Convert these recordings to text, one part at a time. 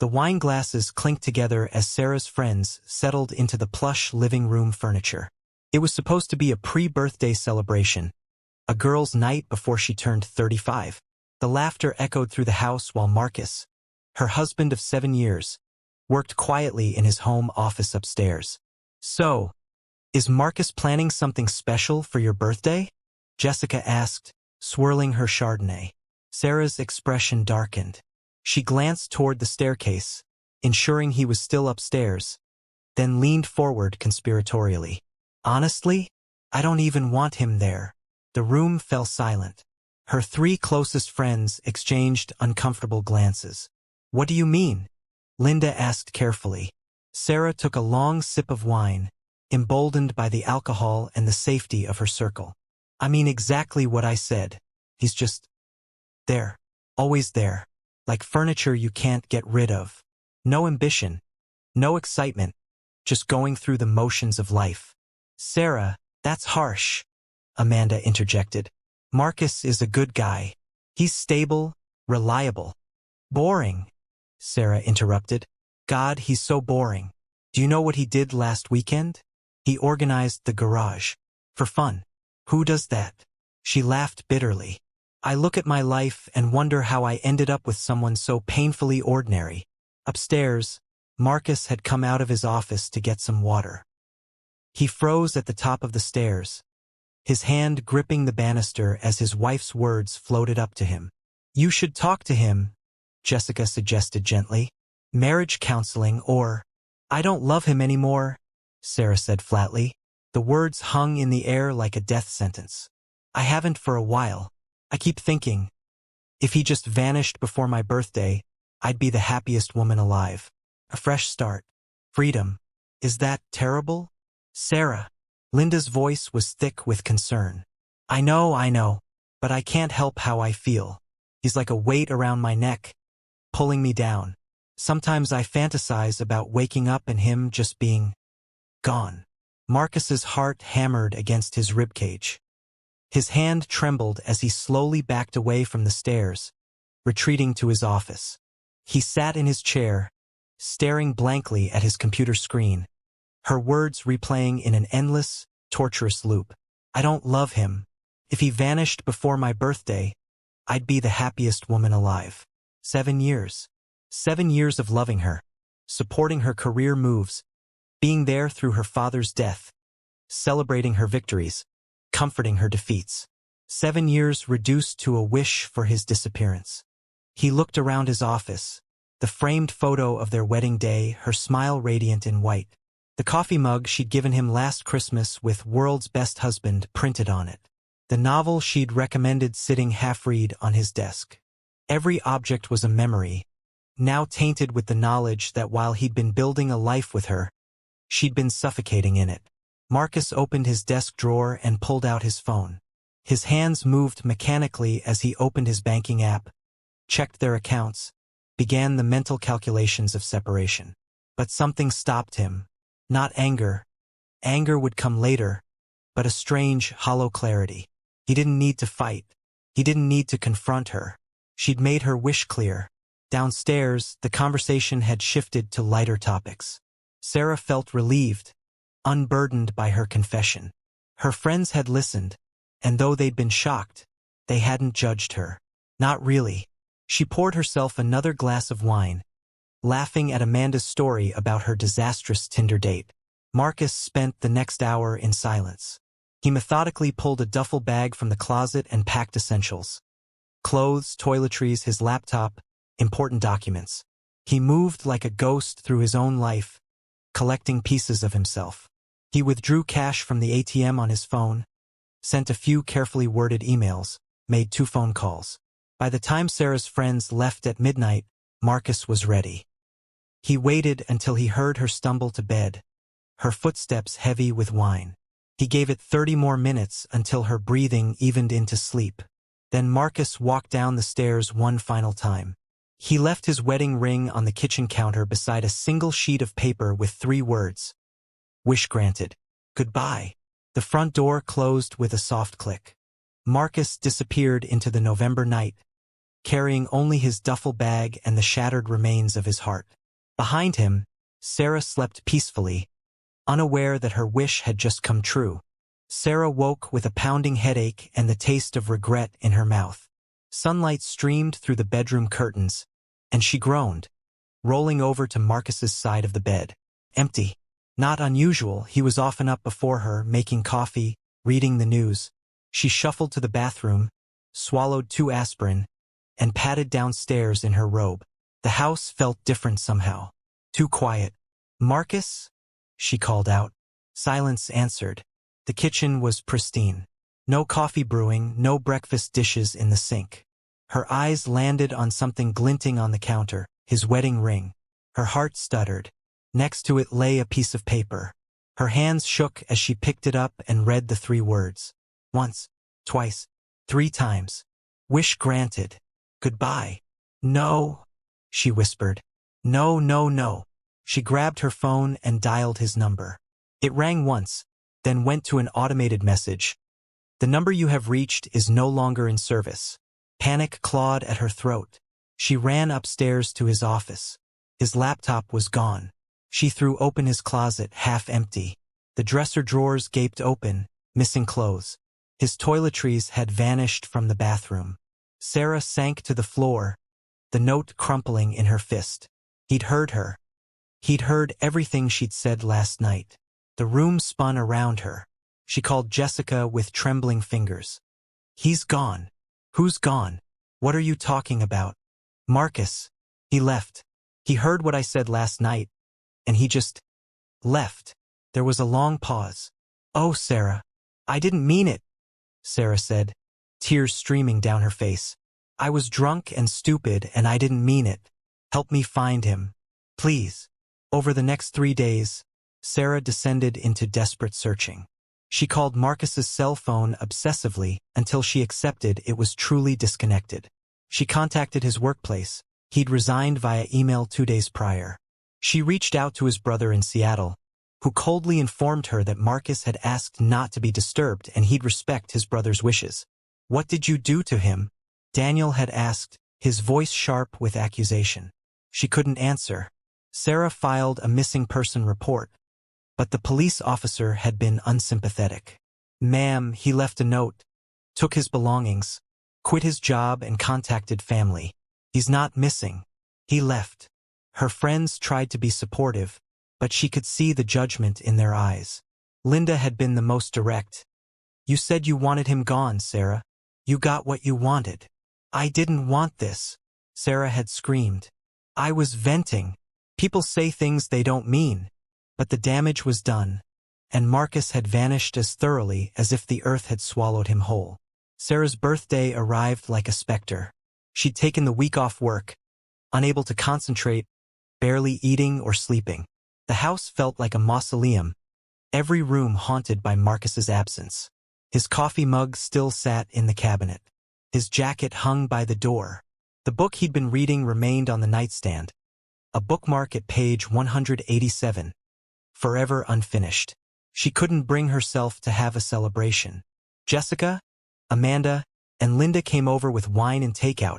The wine glasses clinked together as Sarah's friends settled into the plush living room furniture. It was supposed to be a pre-birthday celebration, a girl's night before she turned 35. The laughter echoed through the house while Marcus, her husband of 7 years, worked quietly in his home office upstairs. "So, is Marcus planning something special for your birthday?" Jessica asked, swirling her Chardonnay. Sarah's expression darkened. She glanced toward the staircase, ensuring he was still upstairs, then leaned forward conspiratorially. "Honestly, I don't even want him there." The room fell silent. Her 3 closest friends exchanged uncomfortable glances. "What do you mean?" Linda asked carefully. Sarah took a long sip of wine, emboldened by the alcohol and the safety of her circle. "I mean exactly what I said. He's just there, always there, like furniture you can't get rid of. No ambition, no excitement, just going through the motions of life." "Sarah, that's harsh," Amanda interjected. "Marcus is a good guy. He's stable, reliable." "Boring," Sarah interrupted. "God, he's so boring. Do you know what he did last weekend? He organized the garage. For fun. Who does that?" She laughed bitterly. "I look at my life and wonder how I ended up with someone so painfully ordinary." Upstairs, Marcus had come out of his office to get some water. He froze at the top of the stairs, his hand gripping the banister as his wife's words floated up to him. "You should talk to him," Jessica suggested gently. "Marriage counseling or—" "I don't love him anymore," Sarah said flatly. The words hung in the air like a death sentence. "I haven't for a while. I keep thinking, if he just vanished before my birthday, I'd be the happiest woman alive. A fresh start. Freedom. Is that terrible?" "Sarah." Linda's voice was thick with concern. I know, but I can't help how I feel. He's like a weight around my neck, pulling me down. Sometimes I fantasize about waking up and him just being gone." Marcus's heart hammered against his ribcage. His hand trembled as he slowly backed away from the stairs, retreating to his office. He sat in his chair, staring blankly at his computer screen, her words replaying in an endless, torturous loop. "I don't love him. If he vanished before my birthday, I'd be the happiest woman alive. 7 years. 7 years of loving her, supporting her career moves, being there through her father's death, celebrating her victories, comforting her defeats. 7 years reduced to a wish for his disappearance." He looked around his office, the framed photo of their wedding day, her smile radiant in white. The coffee mug she'd given him last Christmas with "World's Best Husband" printed on it. The novel she'd recommended sitting half-read on his desk. Every object was a memory, now tainted with the knowledge that while he'd been building a life with her, she'd been suffocating in it. Marcus opened his desk drawer and pulled out his phone. His hands moved mechanically as he opened his banking app, checked their accounts, began the mental calculations of separation. But something stopped him. Not anger. Anger would come later, but a strange, hollow clarity. He didn't need to fight. He didn't need to confront her. She'd made her wish clear. Downstairs, the conversation had shifted to lighter topics. Sarah felt relieved, unburdened by her confession. Her friends had listened, and though they'd been shocked, they hadn't judged her. Not really. She poured herself another glass of wine, laughing at Amanda's story about her disastrous Tinder date. Marcus spent the next hour in silence. He methodically pulled a duffel bag from the closet and packed essentials. Clothes, toiletries, his laptop, important documents. He moved like a ghost through his own life, collecting pieces of himself. He withdrew cash from the ATM on his phone, sent a few carefully worded emails, made 2 phone calls. By the time Sarah's friends left at midnight, Marcus was ready. He waited until he heard her stumble to bed, her footsteps heavy with wine. He gave it 30 more minutes until her breathing evened into sleep. Then Marcus walked down the stairs one final time. He left his wedding ring on the kitchen counter beside a single sheet of paper with 3 words. Wish granted. Goodbye. The front door closed with a soft click. Marcus disappeared into the November night, carrying only his duffel bag and the shattered remains of his heart. Behind him, Sarah slept peacefully, unaware that her wish had just come true. Sarah woke with a pounding headache and the taste of regret in her mouth. Sunlight streamed through the bedroom curtains, and she groaned, rolling over to Marcus's side of the bed. Empty. Not unusual, he was often up before her, making coffee, reading the news. She shuffled to the bathroom, swallowed 2 aspirin, and padded downstairs in her robe. The house felt different somehow. Too quiet. "Marcus?" she called out. Silence answered. The kitchen was pristine. No coffee brewing, no breakfast dishes in the sink. Her eyes landed on something glinting on the counter, his wedding ring. Her heart stuttered. Next to it lay a piece of paper. Her hands shook as she picked it up and read the 3 words. Once, twice, 3 times. Wish granted. Goodbye. No, she whispered. No, no, no. She grabbed her phone and dialed his number. It rang once, then went to an automated message. The number you have reached is no longer in service. Panic clawed at her throat. She ran upstairs to his office. His laptop was gone. She threw open his closet, half empty. The dresser drawers gaped open, missing clothes. His toiletries had vanished from the bathroom. Sarah sank to the floor, the note crumpling in her fist. He'd heard her. He'd heard everything she'd said last night. The room spun around her. She called Jessica with trembling fingers. He's gone. Who's gone? What are you talking about? Marcus. He left. He heard what I said last night, and he just left. There was a long pause. Oh, Sarah. I didn't mean it, Sarah said, tears streaming down her face. I was drunk and stupid and I didn't mean it. Help me find him. Please. Over the next 3 days, Sarah descended into desperate searching. She called Marcus's cell phone obsessively until she accepted it was truly disconnected. She contacted his workplace. He'd resigned via email 2 days prior. She reached out to his brother in Seattle, who coldly informed her that Marcus had asked not to be disturbed and he'd respect his brother's wishes. What did you do to him? Daniel had asked, his voice sharp with accusation. She couldn't answer. Sarah filed a missing person report, but the police officer had been unsympathetic. Ma'am, he left a note, took his belongings, quit his job and contacted family. He's not missing. He left. Her friends tried to be supportive, but she could see the judgment in their eyes. Linda had been the most direct. You said you wanted him gone, Sarah. You got what you wanted. I didn't want this, Sarah had screamed. I was venting. People say things they don't mean. But the damage was done, and Marcus had vanished as thoroughly as if the earth had swallowed him whole. Sarah's birthday arrived like a specter. She'd taken the week off work, unable to concentrate, barely eating or sleeping. The house felt like a mausoleum, every room haunted by Marcus's absence. His coffee mug still sat in the cabinet. His jacket hung by the door. The book he'd been reading remained on the nightstand, a bookmark at page 187. Forever unfinished. She couldn't bring herself to have a celebration. Jessica, Amanda, and Linda came over with wine and takeout,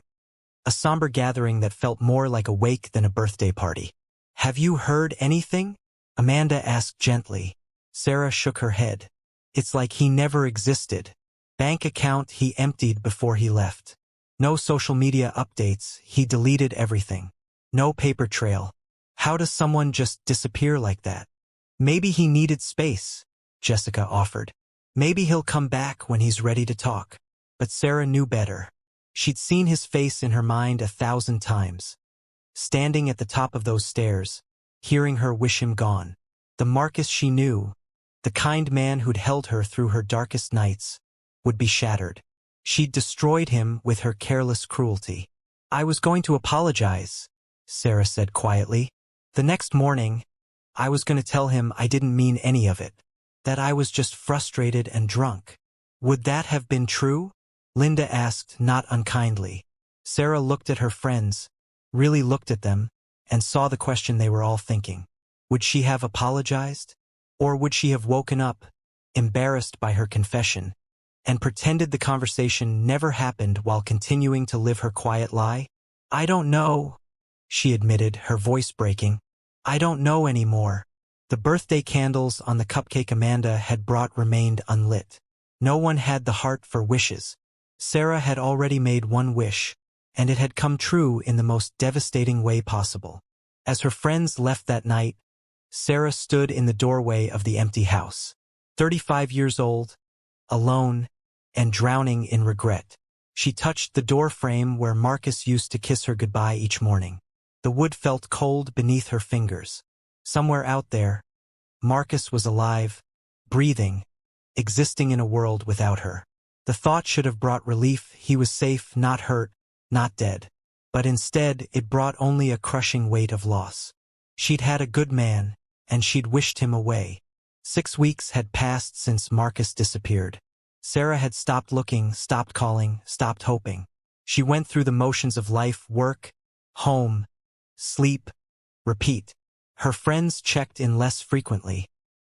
a somber gathering that felt more like a wake than a birthday party. Have you heard anything? Amanda asked gently. Sarah shook her head. It's like he never existed. Bank account he emptied before he left. No social media updates, he deleted everything. No paper trail. How does someone just disappear like that? Maybe he needed space, Jessica offered. Maybe he'll come back when he's ready to talk. But Sarah knew better. She'd seen his face in her mind 1,000 times. Standing at the top of those stairs, hearing her wish him gone. The Marcus she knew, the kind man who'd held her through her darkest nights, would be shattered. She'd destroyed him with her careless cruelty. I was going to apologize, Sarah said quietly. The next morning, I was going to tell him I didn't mean any of it, that I was just frustrated and drunk. Would that have been true? Linda asked, not unkindly. Sarah looked at her friends, really looked at them, and saw the question they were all thinking. Would she have apologized? Or would she have woken up, embarrassed by her confession, and pretended the conversation never happened while continuing to live her quiet lie? "I don't know," she admitted, her voice breaking. "I don't know anymore." The birthday candles on the cupcake Amanda had brought remained unlit. No one had the heart for wishes. Sarah had already made one wish, and it had come true in the most devastating way possible. As her friends left that night, Sarah stood in the doorway of the empty house. 35 years old, alone, and drowning in regret. She touched the door frame where Marcus used to kiss her goodbye each morning. The wood felt cold beneath her fingers. Somewhere out there, Marcus was alive, breathing, existing in a world without her. The thought should have brought relief. He was safe, not hurt, not dead. But instead, it brought only a crushing weight of loss. She'd had a good man, and she'd wished him away. 6 weeks had passed since Marcus disappeared. Sarah had stopped looking, stopped calling, stopped hoping. She went through the motions of life: work, home, sleep, repeat. Her friends checked in less frequently,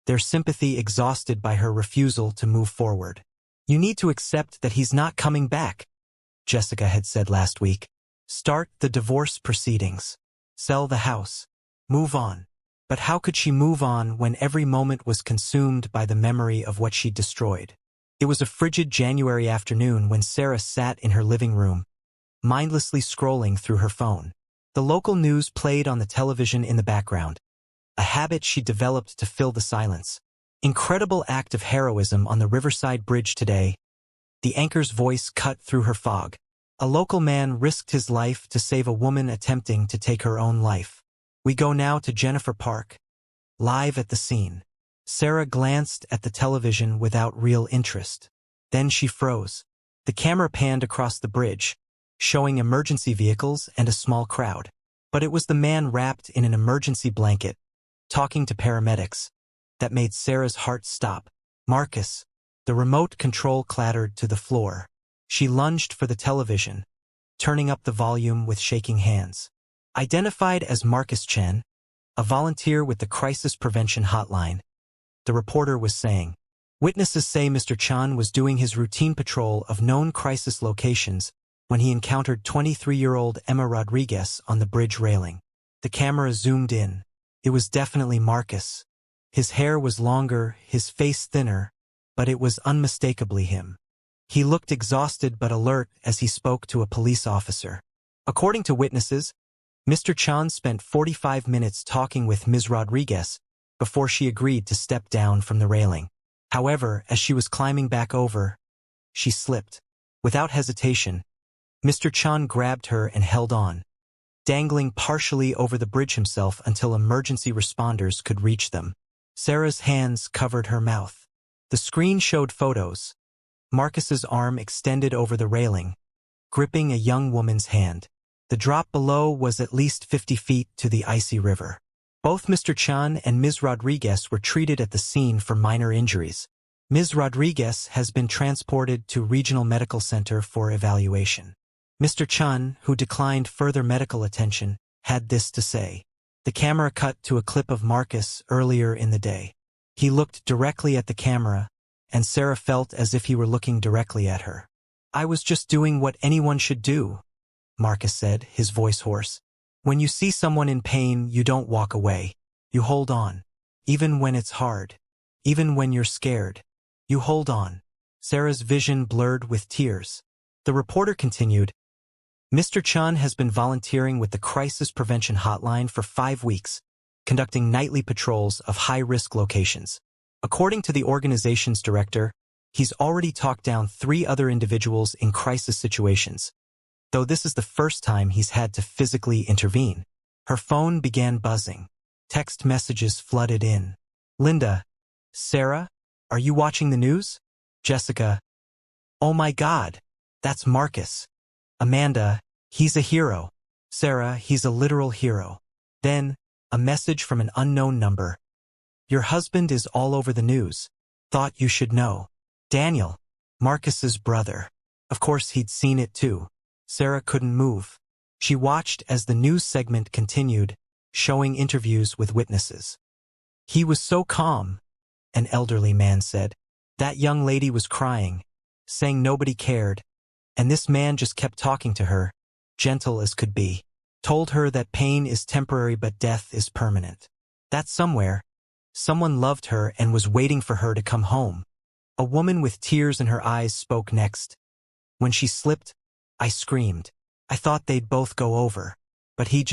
their sympathy exhausted by her refusal to move forward. "You need to accept that he's not coming back," Jessica had said last week. "Start the divorce proceedings. Sell the house. Move on." But how could she move on when every moment was consumed by the memory of what she'd destroyed? It was a frigid January afternoon when Sarah sat in her living room, mindlessly scrolling through her phone. The local news played on the television in the background, a habit she developed to fill the silence. "Incredible act of heroism on the Riverside Bridge today," the anchor's voice cut through her fog. "A local man risked his life to save a woman attempting to take her own life." We go now to Jennifer Park, live at the scene. Sarah glanced at the television without real interest. Then she froze. The camera panned across the bridge, showing emergency vehicles and a small crowd. But it was the man wrapped in an emergency blanket, talking to paramedics, that made Sarah's heart stop. Marcus. The remote control clattered to the floor. She lunged for the television, turning up the volume with shaking hands. Identified as Marcus Chen, a volunteer with the Crisis Prevention Hotline, the reporter was saying, "Witnesses say Mr. Chan was doing his routine patrol of known crisis locations when he encountered 23-year-old Emma Rodriguez on the bridge railing." The camera zoomed in. It was definitely Marcus. His hair was longer, his face thinner, but it was unmistakably him. He looked exhausted but alert as he spoke to a police officer. According to witnesses, Mr. Chan spent 45 minutes talking with Ms. Rodriguez before she agreed to step down from the railing. However, as she was climbing back over, she slipped. Without hesitation, Mr. Chan grabbed her and held on, dangling partially over the bridge himself until emergency responders could reach them. Sarah's hands covered her mouth. The screen showed photos. Marcus's arm extended over the railing, gripping a young woman's hand. The drop below was at least 50 feet to the icy river. Both Mr. Chan and Ms. Rodriguez were treated at the scene for minor injuries. Ms. Rodriguez has been transported to Regional Medical Center for evaluation. Mr. Chan, who declined further medical attention, had this to say. The camera cut to a clip of Marcus earlier in the day. He looked directly at the camera, and Sarah felt as if he were looking directly at her. "I was just doing what anyone should do," Marcus said, his voice hoarse. "When you see someone in pain, you don't walk away. You hold on. Even when it's hard. Even when you're scared. You hold on." Sarah's vision blurred with tears. The reporter continued, "Mr. Chan has been volunteering with the Crisis Prevention Hotline for 5 weeks, conducting nightly patrols of high-risk locations. According to the organization's director, he's already talked down 3 other individuals in crisis situations, though this is the first time he's had to physically intervene." Her phone began buzzing. Text messages flooded in. "Linda, Sarah, are you watching the news?" Jessica, "Oh my God, that's Marcus." Amanda, "He's a hero." Sarah, "He's a literal hero." Then, a message from an unknown number. "Your husband is all over the news. Thought you should know." Daniel, Marcus's brother. Of course he'd seen it too. Sarah couldn't move. She watched as the news segment continued, showing interviews with witnesses. "He was so calm," an elderly man said. "That young lady was crying. saying nobody cared, and this man just kept talking to her, gentle as could be. Told her that pain is temporary but death is permanent. That somewhere, someone loved her and was waiting for her to come home. A woman with tears in her eyes spoke next. When she slipped, I screamed. I thought they'd both go over. But he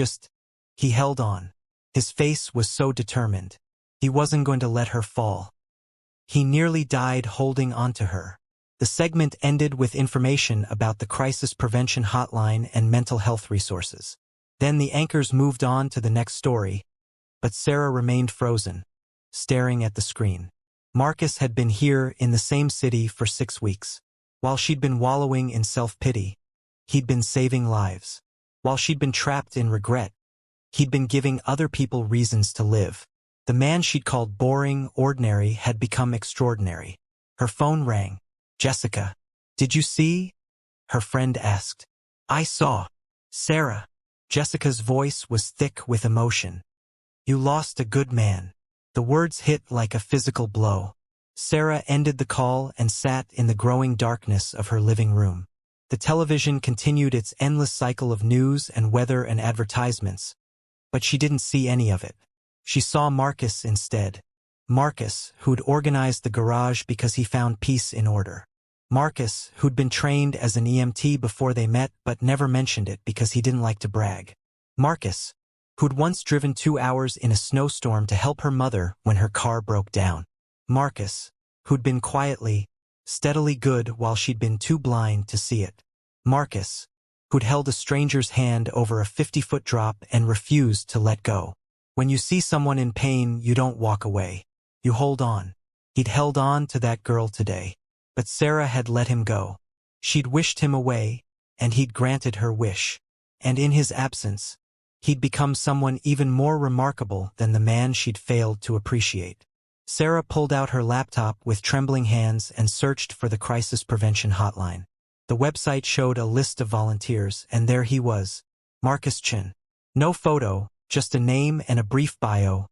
held on. His face was so determined. He wasn't going to let her fall. He nearly died holding on to her. The segment ended with information about the crisis prevention hotline and mental health resources. Then the anchors moved on to the next story, but Sarah remained frozen, staring at the screen. Marcus had been here in the same city for 6 weeks. While she'd been wallowing in self-pity, he'd been saving lives. While she'd been trapped in regret, he'd been giving other people reasons to live. The man she'd called boring, ordinary, had become extraordinary. Her phone rang. "Jessica, did you see?" her friend asked. "I saw." "Sarah." Jessica's voice was thick with emotion. "You lost a good man." The words hit like a physical blow. Sarah ended the call and sat in the growing darkness of her living room. The television continued its endless cycle of news and weather and advertisements, but she didn't see any of it. She saw Marcus instead. Marcus, who'd organized the garage because he found peace in order. Marcus, who'd been trained as an EMT before they met but never mentioned it because he didn't like to brag. Marcus, who'd once driven 2 hours in a snowstorm to help her mother when her car broke down. Marcus, who'd been quietly, steadily good while she'd been too blind to see it. Marcus, who'd held a stranger's hand over a 50-foot drop and refused to let go. When you see someone in pain, you don't walk away. You hold on. He'd held on to that girl today. But Sarah had let him go. She'd wished him away, and he'd granted her wish. And in his absence, he'd become someone even more remarkable than the man she'd failed to appreciate. Sarah pulled out her laptop with trembling hands and searched for the crisis prevention hotline. The website showed a list of volunteers, and there he was, Marcus Chin. No photo, just a name and a brief bio.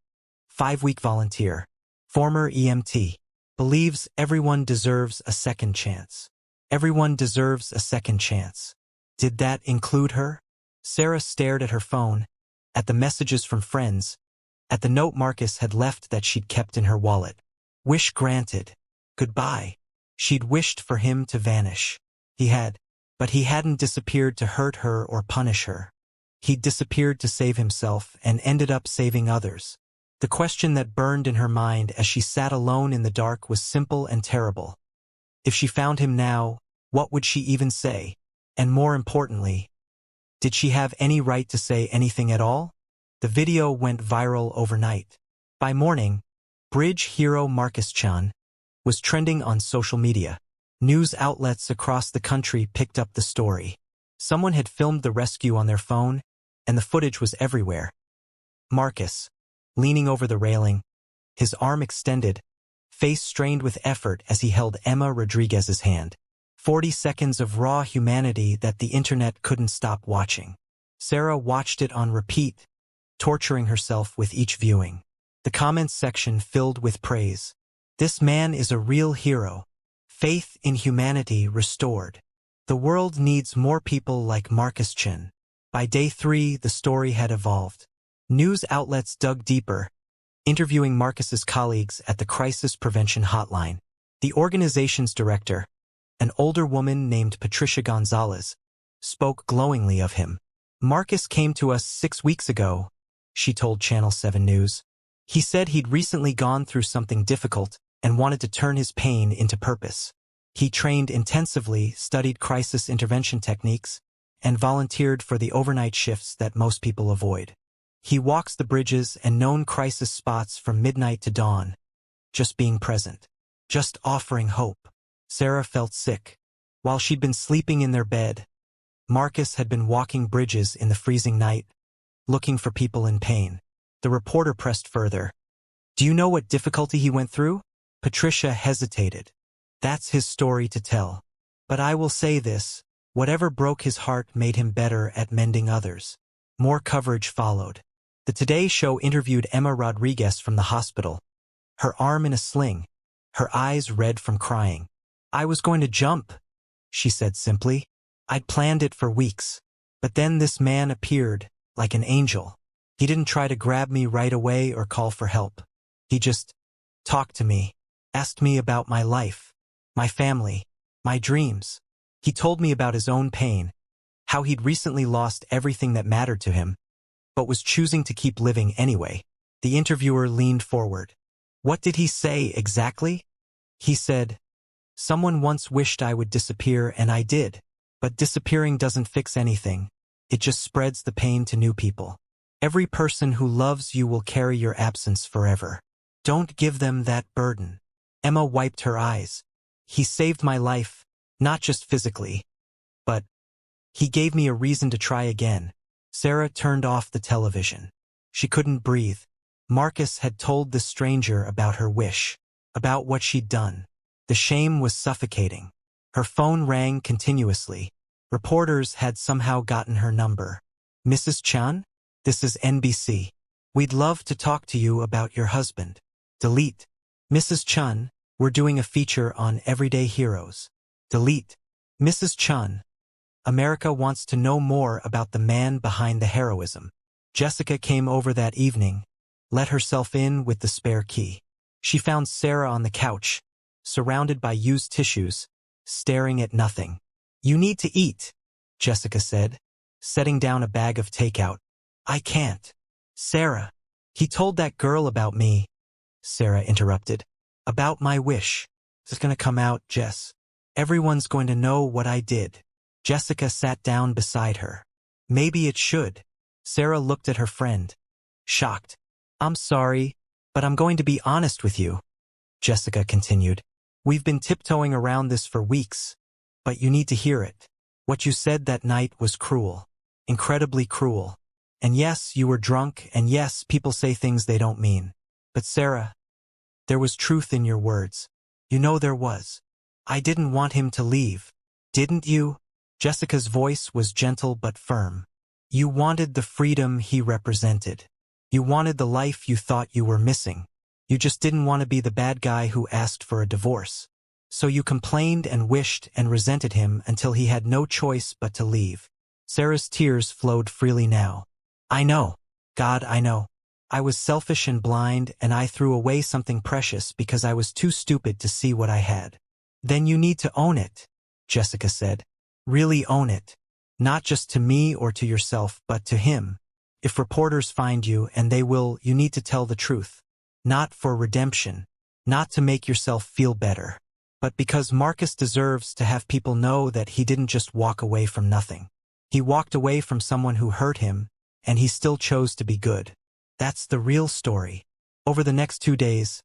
5-week volunteer. Former EMT. Believes everyone deserves a second chance. Everyone deserves a second chance. Did that include her? Sarah stared at her phone, at the messages from friends, at the note Marcus had left that she'd kept in her wallet. Wish granted. Goodbye. She'd wished for him to vanish. He had, but he hadn't disappeared to hurt her or punish her. He'd disappeared to save himself and ended up saving others. The question that burned in her mind as she sat alone in the dark was simple and terrible. If she found him now, what would she even say? And more importantly, did she have any right to say anything at all? The video went viral overnight. By morning, Bridge hero Marcus Chan was trending on social media. News outlets across the country picked up the story. Someone had filmed the rescue on their phone, and the footage was everywhere. Marcus, leaning over the railing, his arm extended, face strained with effort as he held Emma Rodriguez's hand. 40 seconds of raw humanity that the internet couldn't stop watching. Sarah watched it on repeat, torturing herself with each viewing. The comments section filled with praise. This man is a real hero. Faith in humanity restored. The world needs more people like Marcus Chin. By day 3, the story had evolved. News outlets dug deeper, interviewing Marcus's colleagues at the Crisis Prevention Hotline. The organization's director, an older woman named Patricia Gonzalez, spoke glowingly of him. Marcus came to us 6 weeks ago, she told Channel 7 News. He said he'd recently gone through something difficult and wanted to turn his pain into purpose. He trained intensively, studied crisis intervention techniques, and volunteered for the overnight shifts that most people avoid. He walks the bridges and known crisis spots from midnight to dawn, just being present, just offering hope. Sarah felt sick. While she'd been sleeping in their bed, Marcus had been walking bridges in the freezing night, looking for people in pain. The reporter pressed further. Do you know what difficulty he went through? Patricia hesitated. That's his story to tell. But I will say this, whatever broke his heart made him better at mending others. More coverage followed. The Today Show interviewed Emma Rodriguez from the hospital, her arm in a sling, her eyes red from crying. I was going to jump, she said simply. I'd planned it for weeks. But then this man appeared, like an angel. He didn't try to grab me right away or call for help. He just talked to me, asked me about my life, my family, my dreams. He told me about his own pain, how he'd recently lost everything that mattered to him, but was choosing to keep living anyway. The interviewer leaned forward. What did he say exactly? He said, someone once wished I would disappear and I did, but disappearing doesn't fix anything. It just spreads the pain to new people. Every person who loves you will carry your absence forever. Don't give them that burden. Emma wiped her eyes. He saved my life, not just physically, but he gave me a reason to try again. Sarah turned off the television. She couldn't breathe. Marcus had told the stranger about her wish, about what she'd done. The shame was suffocating. Her phone rang continuously. Reporters had somehow gotten her number. Mrs. Chan? This is NBC. We'd love to talk to you about your husband. Delete. Mrs. Chun, we're doing a feature on everyday heroes. Delete. Mrs. Chun. America wants to know more about the man behind the heroism. Jessica came over that evening, let herself in with the spare key. She found Sarah on the couch, surrounded by used tissues, staring at nothing. You need to eat, Jessica said, setting down a bag of takeout. I can't. Sarah. He told that girl about me, Sarah interrupted. About my wish. It's gonna come out, Jess. Everyone's going to know what I did. Jessica sat down beside her. Maybe it should. Sarah looked at her friend, shocked. I'm sorry, but I'm going to be honest with you, Jessica continued. We've been tiptoeing around this for weeks, but you need to hear it. What you said that night was cruel, incredibly cruel. And yes, you were drunk, and yes, people say things they don't mean. But Sarah, there was truth in your words. You know there was. I didn't want him to leave. Didn't you? Jessica's voice was gentle but firm. You wanted the freedom he represented. You wanted the life you thought you were missing. You just didn't want to be the bad guy who asked for a divorce. So you complained and wished and resented him until he had no choice but to leave. Sarah's tears flowed freely now. I know. God, I know. I was selfish and blind, and I threw away something precious because I was too stupid to see what I had. Then you need to own it, Jessica said. Really own it. Not just to me or to yourself, but to him. If reporters find you, and they will, you need to tell the truth. Not for redemption. Not to make yourself feel better. But because Marcus deserves to have people know that he didn't just walk away from nothing. He walked away from someone who hurt him, and he still chose to be good. That's the real story. Over the next 2 days,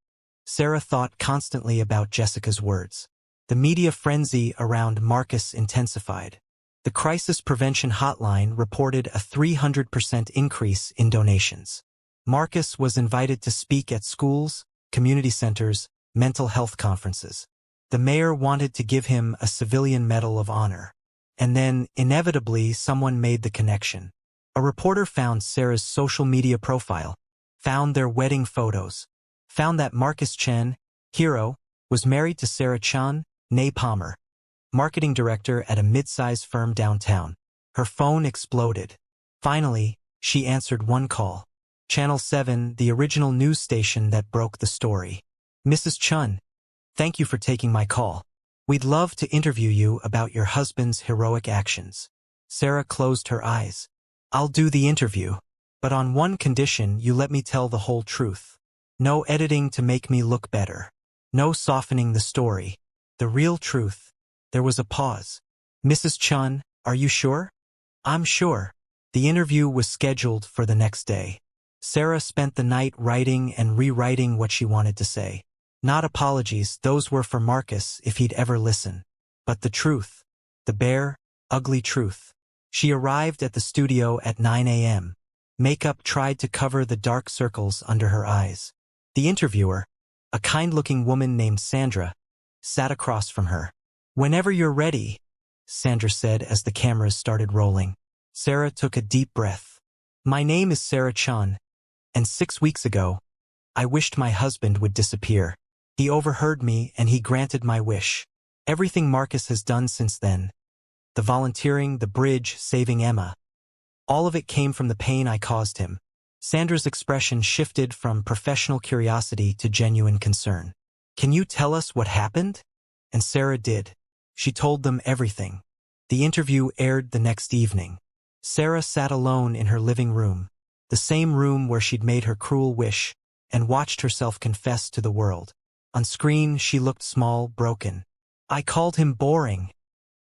Sarah thought constantly about Jessica's words. The media frenzy around Marcus intensified. The Crisis Prevention Hotline reported a 300% increase in donations. Marcus was invited to speak at schools, community centers, mental health conferences. The mayor wanted to give him a civilian medal of honor. And then, inevitably, someone made the connection. A reporter found Sarah's social media profile, found their wedding photos, found that Marcus Chen, hero, was married to Sarah Chan, née Palmer, marketing director at a mid-size firm downtown. Her phone exploded. Finally, she answered one call. Channel 7, the original news station that broke the story. Mrs. Chun, thank you for taking my call. We'd love to interview you about your husband's heroic actions. Sarah closed her eyes. I'll do the interview, but on one condition: you let me tell the whole truth. No editing to make me look better. No softening the story. The real truth. There was a pause. Mrs. Chun, are you sure? I'm sure. The interview was scheduled for the next day. Sarah spent the night writing and rewriting what she wanted to say. Not apologies, those were for Marcus if he'd ever listen. But the truth. The bare, ugly truth. She arrived at the studio at 9 a.m. Makeup tried to cover the dark circles under her eyes. The interviewer, a kind-looking woman named Sandra, sat across from her. Whenever you're ready, Sandra said as the cameras started rolling. Sarah took a deep breath. My name is Sarah Chan, and 6 weeks ago, I wished my husband would disappear. He overheard me and he granted my wish. Everything Marcus has done since then. The volunteering, the bridge, saving Emma. All of it came from the pain I caused him. Sandra's expression shifted from professional curiosity to genuine concern. Can you tell us what happened? And Sarah did. She told them everything. The interview aired the next evening. Sarah sat alone in her living room, the same room where she'd made her cruel wish, and watched herself confess to the world. On screen, she looked small, broken. I called him boring,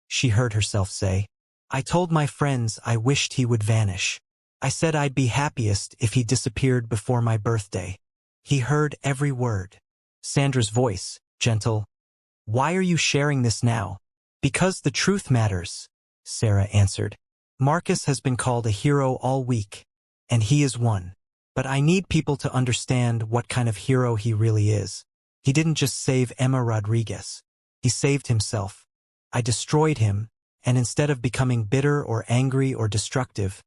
she heard herself say. I told my friends I wished he would vanish. I said I'd be happiest if he disappeared before my birthday. He heard every word. Sandra's voice, gentle. Why are you sharing this now? Because the truth matters, Sarah answered. Marcus has been called a hero all week, and he is one. But I need people to understand what kind of hero he really is. He didn't just save Emma Rodriguez. He saved himself. I destroyed him, and instead of becoming bitter or angry or destructive,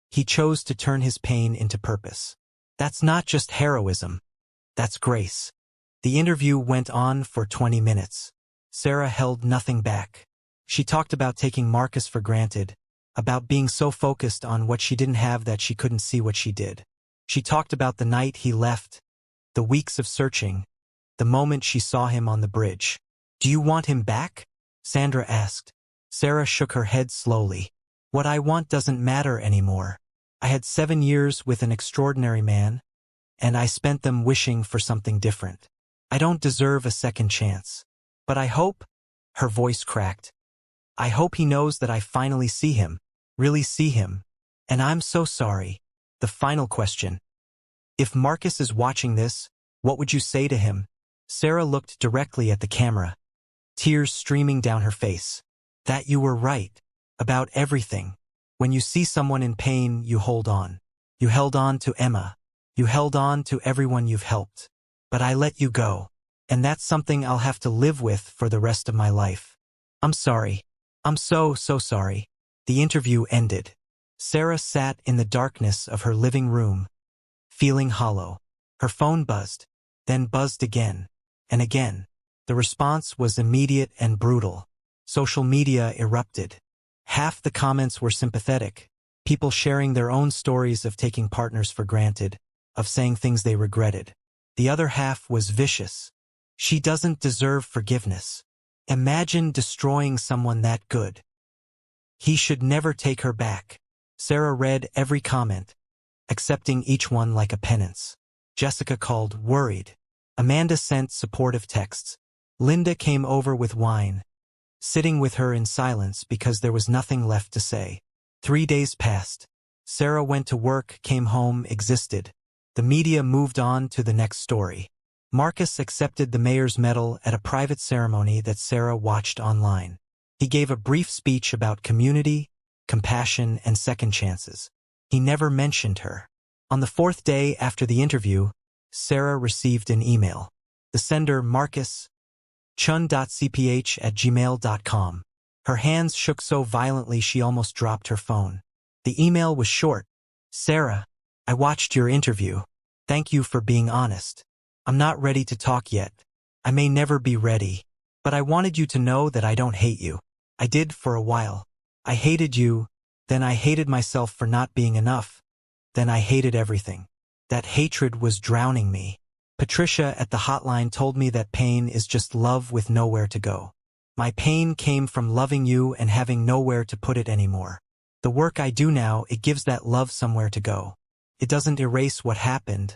he chose to turn his pain into purpose. That's not just heroism. That's grace. The interview went on for 20 minutes. Sarah held nothing back. She talked about taking Marcus for granted, about being so focused on what she didn't have that she couldn't see what she did. She talked about the night he left, the weeks of searching, the moment she saw him on the bridge. Do you want him back? Sandra asked. Sarah shook her head slowly. What I want doesn't matter anymore. I had 7 years with an extraordinary man, and I spent them wishing for something different. I don't deserve a second chance. But I hope, her voice cracked, I hope he knows that I finally see him, really see him. And I'm so sorry. The final question. If Marcus is watching this, what would you say to him? Sarah looked directly at the camera, tears streaming down her face. That you were right. About everything. When you see someone in pain, you hold on. You held on to Emma. You held on to everyone you've helped. But I let you go. And that's something I'll have to live with for the rest of my life. I'm sorry. I'm so sorry. The interview ended. Sarah sat in the darkness of her living room, feeling hollow. Her phone buzzed, then buzzed again, and again. The response was immediate and brutal. Social media erupted. Half the comments were sympathetic, people sharing their own stories of taking partners for granted, of saying things they regretted. The other half was vicious. She doesn't deserve forgiveness. Imagine destroying someone that good. He should never take her back. Sarah read every comment, accepting each one like a penance. Jessica called, worried. Amanda sent supportive texts. Linda came over with wine, sitting with her in silence because there was nothing left to say. 3 days passed. Sarah went to work, came home, existed. The media moved on to the next story. Marcus accepted the mayor's medal at a private ceremony that Sarah watched online. He gave a brief speech about community, compassion, and second chances. He never mentioned her. On the 4th day after the interview, Sarah received an email. The sender, Marcus, chun.cph@gmail.com. Her hands shook so violently she almost dropped her phone. The email was short. Sarah, I watched your interview. Thank you for being honest. I'm not ready to talk yet. I may never be ready. But I wanted you to know that I don't hate you. I did for a while. I hated you, then I hated myself for not being enough. Then I hated everything. That hatred was drowning me. Patricia at the hotline told me that pain is just love with nowhere to go. My pain came from loving you and having nowhere to put it anymore. The work I do now, it gives that love somewhere to go. It doesn't erase what happened,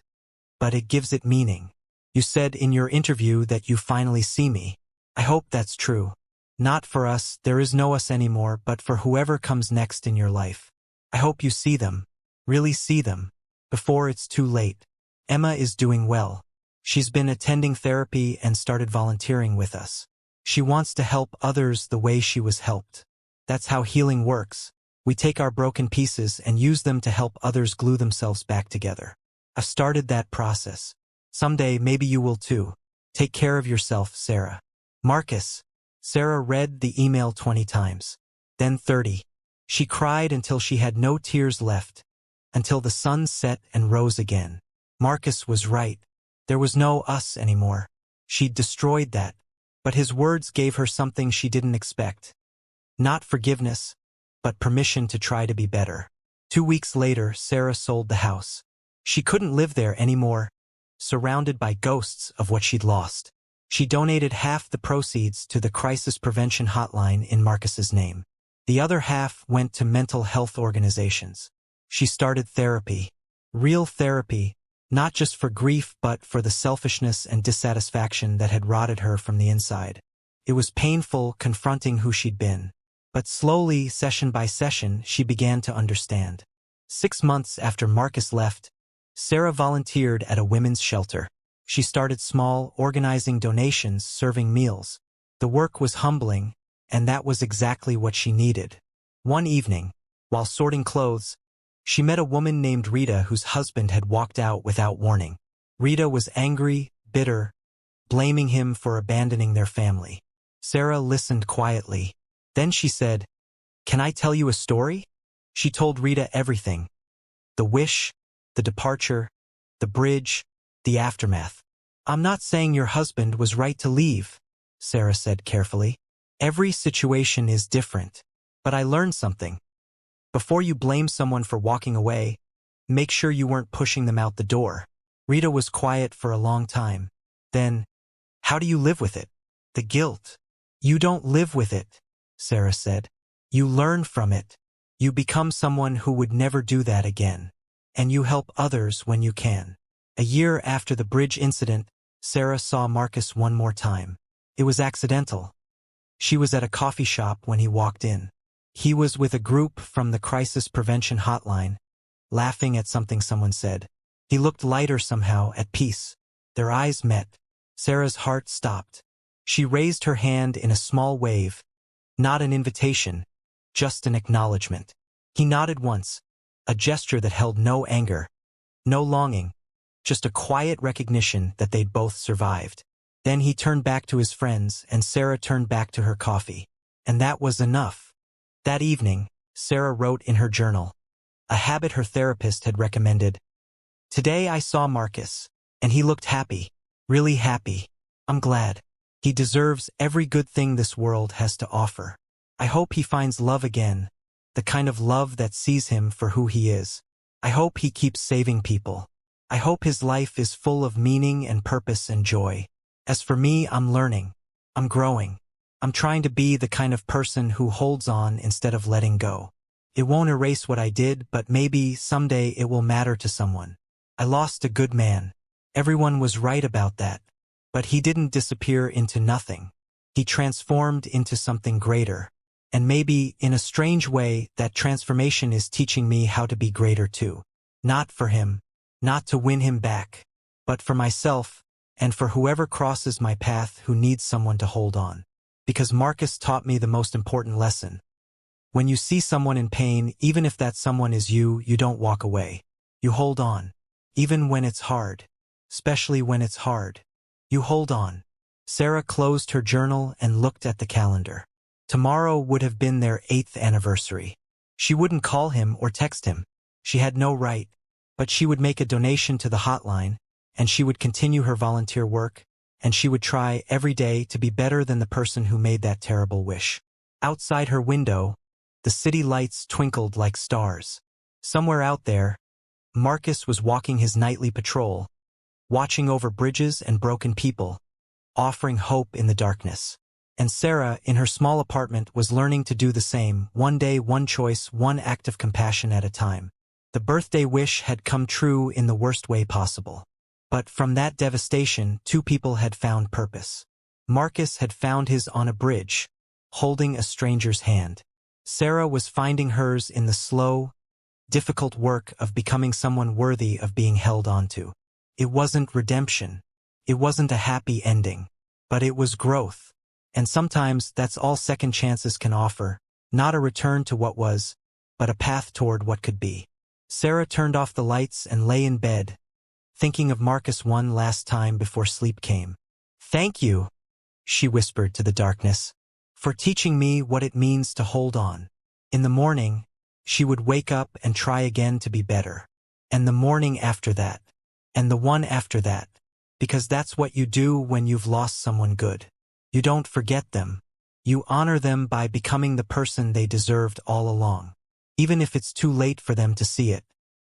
but it gives it meaning. You said in your interview that you finally see me. I hope that's true. Not for us, there is no us anymore, but for whoever comes next in your life. I hope you see them, really see them, before it's too late. Emma is doing well. She's been attending therapy and started volunteering with us. She wants to help others the way she was helped. That's how healing works. We take our broken pieces and use them to help others glue themselves back together. I've started that process. Someday maybe you will too. Take care of yourself, Sarah. Marcus. Sarah read the email 20 times. Then 30. She cried until she had no tears left, until the sun set and rose again. Marcus was right. There was no us anymore. She'd destroyed that. But his words gave her something she didn't expect. Not forgiveness, but permission to try to be better. 2 weeks later, Sarah sold the house. She couldn't live there anymore, surrounded by ghosts of what she'd lost. She donated half the proceeds to the crisis prevention hotline in Marcus's name. The other half went to mental health organizations. She started therapy. Real therapy, not just for grief but for the selfishness and dissatisfaction that had rotted her from the inside. It was painful confronting who she'd been. But slowly, session by session, she began to understand. 6 months after Marcus left, Sarah volunteered at a women's shelter. She started small, organizing donations, serving meals. The work was humbling, and that was exactly what she needed. One evening, while sorting clothes, she met a woman named Rita whose husband had walked out without warning. Rita was angry, bitter, blaming him for abandoning their family. Sarah listened quietly. Then she said, "Can I tell you a story?" She told Rita everything. The wish, the departure, the bridge, the aftermath. "I'm not saying your husband was right to leave," Sarah said carefully. "Every situation is different. But I learned something. Before you blame someone for walking away, make sure you weren't pushing them out the door." Rita was quiet for a long time. Then, "How do you live with it? The guilt." "You don't live with it," Sarah said. "You learn from it. You become someone who would never do that again. And you help others when you can." A year after the bridge incident, Sarah saw Marcus one more time. It was accidental. She was at a coffee shop when he walked in. He was with a group from the crisis prevention hotline, laughing at something someone said. He looked lighter somehow, at peace. Their eyes met. Sarah's heart stopped. She raised her hand in a small wave, not an invitation, just an acknowledgement. He nodded once, a gesture that held no anger, no longing, just a quiet recognition that they'd both survived. Then he turned back to his friends, and Sarah turned back to her coffee. And that was enough. That evening, Sarah wrote in her journal, a habit her therapist had recommended. "Today I saw Marcus, and he looked happy, really happy. I'm glad. He deserves every good thing this world has to offer. I hope he finds love again, the kind of love that sees him for who he is. I hope he keeps saving people. I hope his life is full of meaning and purpose and joy. As for me, I'm learning. I'm growing. I'm trying to be the kind of person who holds on instead of letting go. It won't erase what I did, but maybe someday it will matter to someone. I lost a good man. Everyone was right about that. But he didn't disappear into nothing. He transformed into something greater. And maybe, in a strange way, that transformation is teaching me how to be greater too. Not for him, not to win him back, but for myself, and for whoever crosses my path who needs someone to hold on. Because Marcus taught me the most important lesson. When you see someone in pain, even if that someone is you, you don't walk away. You hold on. Even when it's hard. Especially when it's hard. You hold on. Sarah closed her journal and looked at the calendar. Tomorrow would have been their 8th anniversary. She wouldn't call him or text him. She had no right. But she would make a donation to the hotline, and she would continue her volunteer work, and she would try every day to be better than the person who made that terrible wish. Outside her window, the city lights twinkled like stars. Somewhere out there, Marcus was walking his nightly patrol, watching over bridges and broken people, offering hope in the darkness. And Sarah, in her small apartment, was learning to do the same, one day, one choice, one act of compassion at a time. The birthday wish had come true in the worst way possible. But from that devastation, 2 people had found purpose. Marcus had found his on a bridge, holding a stranger's hand. Sarah was finding hers in the slow, difficult work of becoming someone worthy of being held onto. It wasn't redemption. It wasn't a happy ending. But it was growth. And sometimes that's all second chances can offer, not a return to what was, but a path toward what could be. Sarah turned off the lights and lay in bed, thinking of Marcus one last time before sleep came. "Thank you," she whispered to the darkness, "for teaching me what it means to hold on." In the morning, she would wake up and try again to be better. And the morning after that. And the one after that. Because that's what you do when you've lost someone good. You don't forget them. You honor them by becoming the person they deserved all along. Even if it's too late for them to see it.